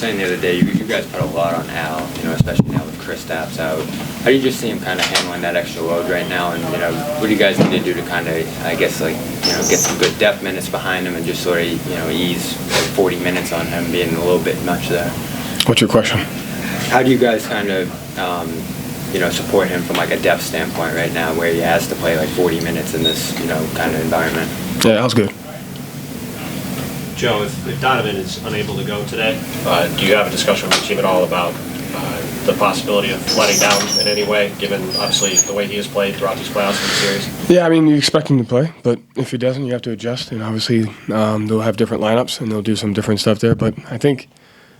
saying the other day, you guys put a lot on Al, especially now with Kristaps out. How do you just see him kind of handling that extra load right now? And, what do you guys need to do to kind of, I guess, get some good depth minutes behind him and just sort of, ease 40 minutes on him being a little bit much there? What's your question? How do you guys kind of, support him from, a depth standpoint right now where he has to play, 40 minutes in this, kind of environment? Yeah, that was good. Joe, if Donovan is unable to go today, do you have a discussion with the team at all about the possibility of letting down in any way, given obviously the way he has played throughout these playoffs and the series? Yeah, I mean, you expect him to play, but if he doesn't, you have to adjust. And obviously, they'll have different lineups and they'll do some different stuff there. But I think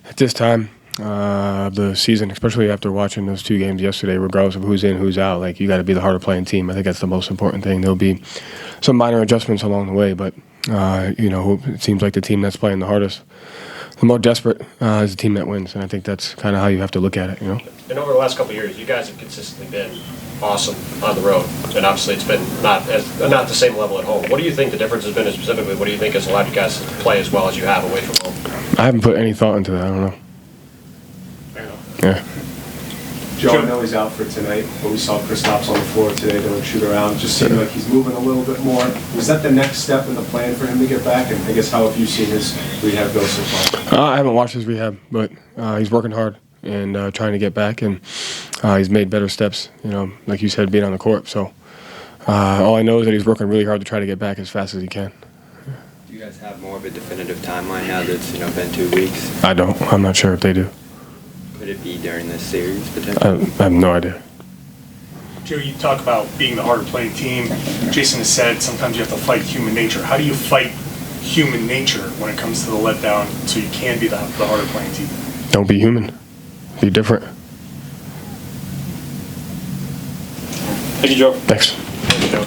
at this time of the season, especially after watching those 2 games yesterday, regardless of who's in, who's out, you got to be the harder playing team. I think that's the most important thing. There'll be some minor adjustments along the way, but it seems like the team that's playing the hardest, the more desperate, is the team that wins, and I think that's kind of how you have to look at it. And over the last couple of years, you guys have consistently been awesome on the road, and obviously it's been not the same level at home. What do you think the difference has been, and specifically, what do you think has allowed you guys to play as well as you have away from home? I haven't put any thought into that. I don't know. Fair enough. Yeah. Joe, I know he's out for tonight, but we saw Kristaps on the floor today doing shoot around. Just seemed like he's moving a little bit more. Was that the next step in the plan for him to get back? And I guess how have you seen his rehab go so far? I haven't watched his rehab, but he's working hard and trying to get back, and he's made better steps, like you said, being on the court. So all I know is that he's working really hard to try to get back as fast as he can. Do you guys have more of a definitive timeline now that it's been 2 weeks? I don't. I'm not sure if they do. Could it be during this series, potentially? I have no idea. Joe, you talk about being the harder playing team. Jason has said sometimes you have to fight human nature. How do you fight human nature when it comes to the letdown so you can be the harder playing team? Don't be human. Be different. Thank you, Joe. Thanks. Thank you, Joe.